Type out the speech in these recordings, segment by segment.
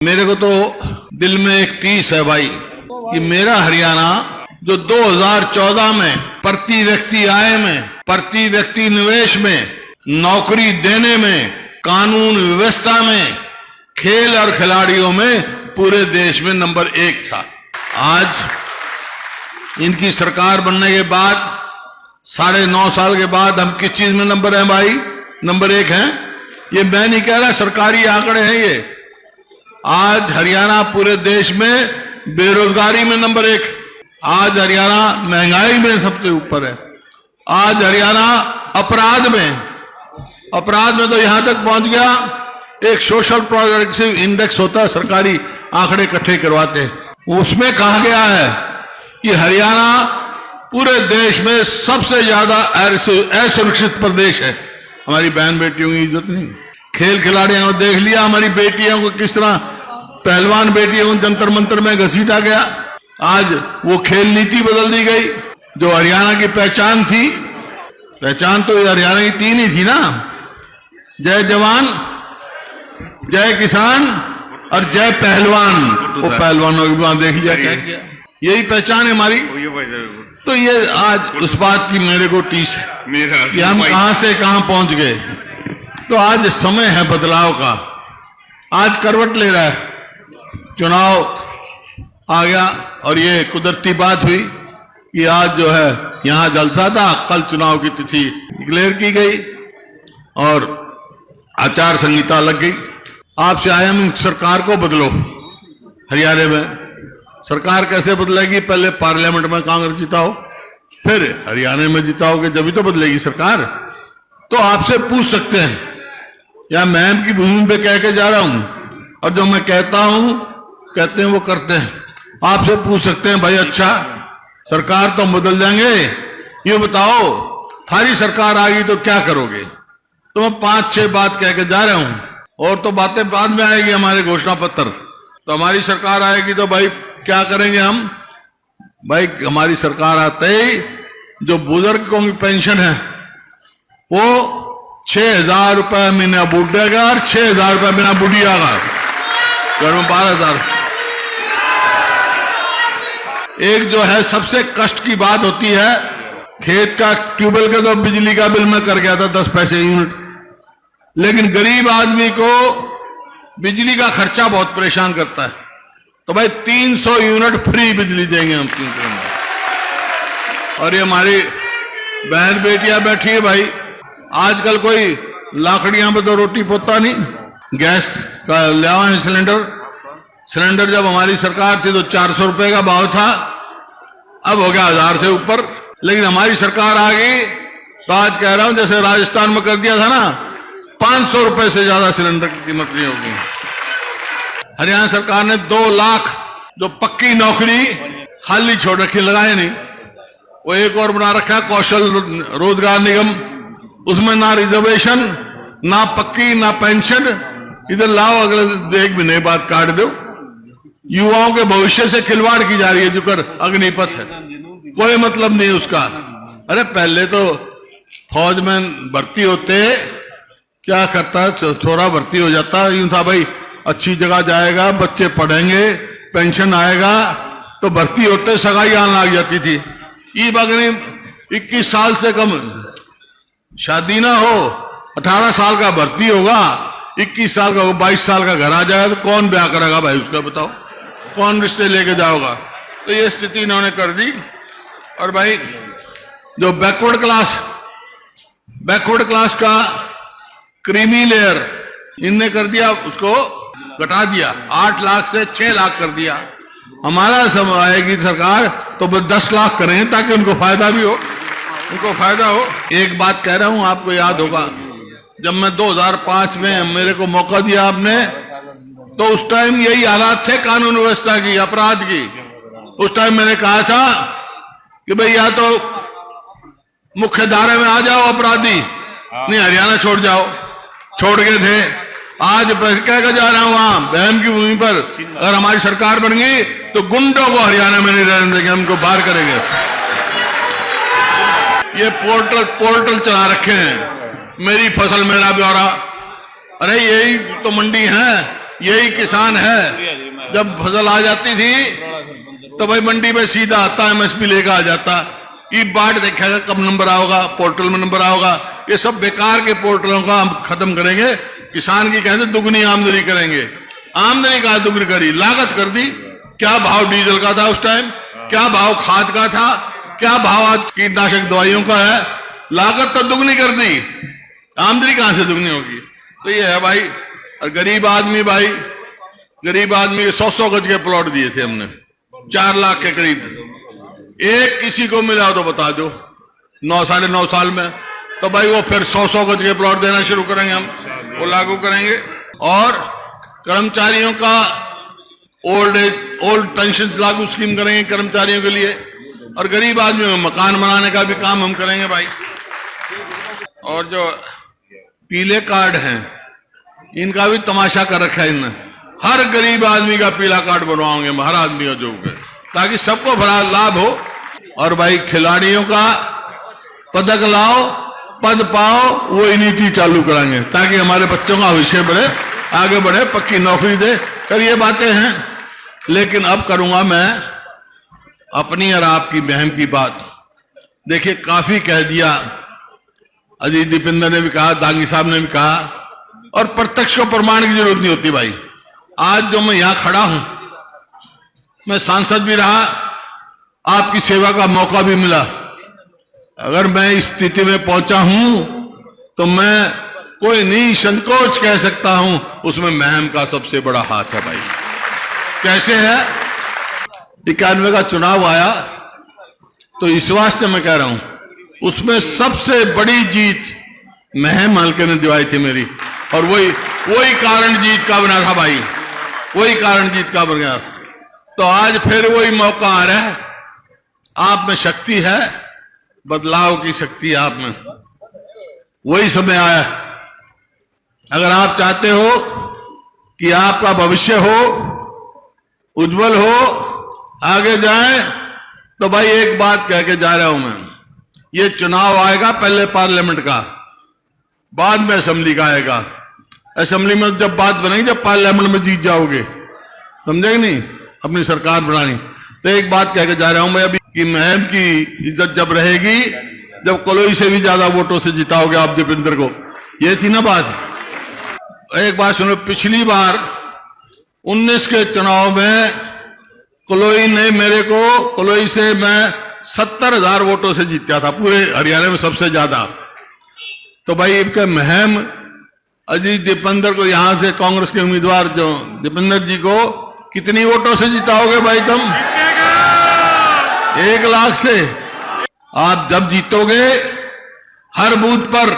मेरे को तो दिल में एक टीस है भाई कि मेरा हरियाणा जो 2014 में प्रति व्यक्ति आय में, प्रति व्यक्ति निवेश में, नौकरी देने में, कानून व्यवस्था में, खेल और खिलाड़ियों में पूरे देश में नंबर 1 था। आज इनकी सरकार बनने के बाद 9.5 साल के बाद हम किस चीज में नंबर है भाई? नंबर 1 है। ये मैं नहीं कह रहा, सरकारी आंकड़े हैं ये। आज हरियाणा पूरे देश में बेरोजगारी में नंबर 1। आज हरियाणा महंगाई में सबसे ऊपर है। आज हरियाणा अपराध में तो यहां तक पहुंच गया, एक सोशल प्रोग्रेसिव इंडेक्स होता है, सरकारी आंकड़े इकट्ठे करवाते हैं, उसमें कहा गया है कि हरियाणा पूरे देश में सबसे ज्यादा असुरक्षित प्रदेश है। हमारी बहन बेटियों की इज्जत नहीं। खेल खिलाड़ियों को देख लिया, हमारी बेटियों को किस तरह, पहलवान बेटियों को जंतर मंतर में घसीटा गया। आज वो खेल नीति बदल दी गई। जो हरियाणा की पहचान थी, पहचान तो हरियाणा की 3 ही थी ना, जय जवान, जय किसान और जय पहलवान। वो पहलवानों की बात देख लिया, क्या किया, यही पहचान है हमारी। तो ये आज उस बात की मेरे को टीस है कि हम कहां से कहां पहुंच गए। तो आज समय है बदलाव का। आज करवट ले रहा है, चुनाव आ गया और ये कुदरती बात हुई कि आज जो है यहां जलसा था, कल चुनाव की तिथि डिक्लेयर की गई और आचार संहिता लग गई। आपसे आए हम सरकार को बदलो। हरियाणा में सरकार कैसे बदलेगी? पहले पार्लियामेंट में कांग्रेस जिताओ, फिर हरियाणा में जिताओगे, जब तो बदलेगी सरकार। तो आपसे पूछ सकते हैं, या मैं की भूमि पे कह के जा रहा हूं और जो मैं कहता हूं कहते हैं वो करते हैं। आपसे पूछ सकते हैं, भाई अच्छा सरकार तो बदल जाएंगे, ये बताओ थारी सरकार आ गई तो क्या करोगे? तो मैं 5-6 बात कह के जा रहा हूं और तो बातें बाद में आएगी हमारे घोषणा पत्र। तो हमारी सरकार आएगी तो भाई क्या करेंगे हम? भाई हमारी सरकार आते ही जो बुजुर्गों की पेंशन है वो 6,000 रुपए महीना बूढ़े का और 6,000 रुपए महीना बुढ़िया का, घर में 12,000। एक जो है सबसे कष्ट की बात होती है, खेत का ट्यूबवेल का तो बिजली का बिल में कर गया था 10 पैसे यूनिट, लेकिन गरीब आदमी को बिजली का खर्चा बहुत परेशान करता है। तो भाई 300 यूनिट फ्री बिजली देंगे हम 3 दिन में। और ये हमारी बहन बेटियां बैठी है भाई, आजकल कोई लाकड़ियां पे तो रोटी पोता नहीं, गैस का ले आए सिलेंडर जब हमारी सरकार थी तो 400 रुपए का भाव था, अब हो गया 1000 से ऊपर। लेकिन हमारी सरकार आ गई तो आज कह रहा हूं जैसे राजस्थान में कर दिया था ना, 500 रुपए से ज्यादा सिलेंडर की कीमत नहीं होगी। हरियाणा सरकार ने 2 लाख जो पक्की नौकरी खाली छोड़ रखी, लगाए नहीं, वो एक और बना रखा है कौशल रोजगार निगम। उसमें ना रिजर्वेशन, ना पक्की, ना पेंशन। इधर लाओ, अगले एक भी नई बात काट दो। युवाओं के भविष्य से खिलवाड़ की जा रही है, जो कर अग्निपथ है, कोई मतलब नहीं उसका। अरे पहले तो फौज में भर्ती होते, क्या करता, थोड़ा भर्ती हो जाता, यूं था भाई अच्छी जगह जाएगा, बच्चे पढ़ेंगे, पेंशन आएगा, तो भर्ती होते सगाई आने लग जाती थी। ई बगनी 21 साल से कम शादी ना हो, 18 साल का भर्ती होगा, 21 साल का 22 साल का घर आ जाएगा, तो कौन ब्याह करेगा भाई उसका? बताओ कौन रिश्ते लेके जाओगा? तो ये स्थिति इन्होंने कर दी। और भाई जो बैकवर्ड क्लास का क्रीमी लेयर इनने कर दिया, उसको घटा दिया, 8 लाख से 6 लाख कर दिया। हमारा समय आएगी सरकार तो 10 लाख करेंगे ताकि उनको फायदा भी हो, उनको फायदा हो। एक बात कह रहा हूं, आपको याद होगा, जब मैं 2005 में मेरे को मौका दिया आपने, तो उस टाइम यही हालात थे कानून व्यवस्था की, अपराध की। उस टाइम मैंने कहा था कि भाई या तो मुख्य धारा में आ जाओ अपराधी, नहीं हरियाणा छोड़ जाओ। छोड़ गए थे। आज कह के जा रहा हूं, वहां बहन की भूमि पर अगर हमारी सरकार बन गई तो गुंडों को हरियाणा में नहीं रहने देंगे, हमको बाहर करेंगे। ये पोर्टल चला रखे हैं, मेरी फसल मेरा ब्यौरा। अरे यही तो मंडी है यही किसान है। जब फसल आ जाती थी तो भाई मंडी में सीधा आता एमएसपी लेकर आ जाता। ये बाट देखेगा कब नंबर आओगा, पोर्टल में नंबर आओगा। ये सब बेकार के पोर्टलों का हम खत्म करेंगे। किसान की कहते दुगनी आमदनी करेंगे। आमदनी का दुगनी करी, लागत कर दी। क्या भाव डीजल का था उस टाइम, क्या भाव खाद का था, क्या भाव आज कीटनाशक दवाइयों का है। लागत तो दुगनी कर दी, आमदनी कहां से दुगनी होगी। तो ये है भाई। और गरीब आदमी भाई, गरीब आदमी के 100-100 गज के प्लॉट दिए थे हमने, 4 लाख के करीब। एक किसी को मिला तो बता दो 9-9.5 साल में, तो भाई वो फिर 100-100 गज के प्लॉट देना शुरू करेंगे हम, वो लागू करेंगे। और कर्मचारियों का ओल्ड पेंशन लागू स्कीम करेंगे कर्मचारियों के लिए। और गरीब आदमी में मकान बनाने का भी काम हम करेंगे भाई। और जो पीले कार्ड हैं इनका भी तमाशा कर रखा है इनने। हर गरीब आदमी का पीला कार्ड बनवाओगे, हर आदमी का जो है, ताकि सबको बड़ा लाभ हो। और भाई खिलाड़ियों का पदक लाओ, पद पाओ, वो नीति चालू कराएंगे ताकि हमारे बच्चों का भविष्य बढ़े, आगे बढ़े, पक्की नौकरी दे। कर ये बातें हैं। लेकिन अब करूंगा मैं अपनी और आपकी बहन की बात। देखिए काफी कह दिया, अजीत दीपेंद्र ने भी कहा, दांगी साहब ने भी कहा, और प्रत्यक्ष को प्रमाण की जरूरत नहीं होती भाई। आज जो मैं यहां खड़ा हूं, मैं सांसद भी रहा, आपकी सेवा का मौका भी मिला। अगर मैं इस स्थिति में पहुंचा हूं तो मैं कोई नहीं संकोच कह सकता हूं, उसमें महम का सबसे बड़ा हाथ है भाई। कैसे है? 91 का चुनाव आया तो इस वास्ते मैं कह रहा हूं, उसमें सबसे बड़ी जीत महम हल्के ने दिवाई थी मेरी। और वही कारण जीत का बना था भाई, वही कारण जीत का बन गया। तो आज फिर वही मौका आ रहा है। आप में शक्ति है, बदलाव की शक्ति आप में, वही समय आया। अगर आप चाहते हो कि आपका भविष्य हो, उज्जवल हो, आगे जाए, तो भाई एक बात कह के जा रहा हूं मैं। ये चुनाव आएगा पहले पार्लियामेंट का, बाद में असेंबली का आएगा। असेंबली में जब बात बनेगी जब पार्लियामेंट में जीत जाओगे, समझे नहीं, अपनी सरकार बनानी। तो एक बात कह के जा रहा हूं मैं अभी कि महम की इज्जत जब रहेगी जब कलोई से भी ज्यादा वोटों से जिताओगे आप दीपेंद्र को। ये थी ना बात। एक बात सुनो, पिछली बार 19 के चुनाव में कलोई ने मेरे को, कलोई से मैं 70,000 वोटों से जीता था, पूरे हरियाणा में सबसे ज्यादा। तो भाई इनके महम अजीत दीपेंद्र को, यहां से कांग्रेस के उम्मीदवार जो दीपेंद्र जी को कितनी वोटों से जिताओगे भाई तुम? 1 लाख से। आप जब जीतोगे हर बूथ पर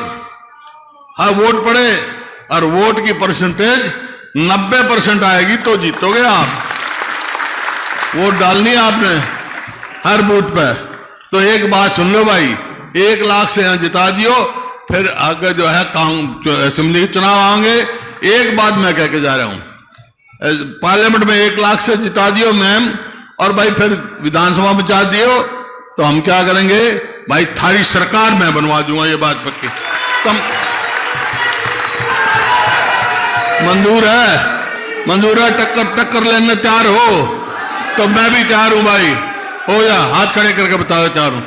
हर वोट पड़े और वोट की परसेंटेज 90% आएगी तो जीतोगे आप। वोट डालनी है आपने हर बूथ पे। तो एक बात सुन लो भाई, 1 लाख से यहां जिता दियो, फिर आगे जो है असेंबली चुनाव आएंगे। एक बात मैं कह के जा रहा हूं, पार्लियामेंट में 1 लाख से जिता दियो मैम, और भाई फिर विधानसभा में जा दियो, तो हम क्या करेंगे भाई, थारी सरकार मैं बनवा दूंगा, ये बात पक्की। तुम मंजूर है, टक्कर लेने तैयार हो तो मैं भी तैयार हूं भाई। हो जा, हाथ खड़े करके बताओ तैयार हूं।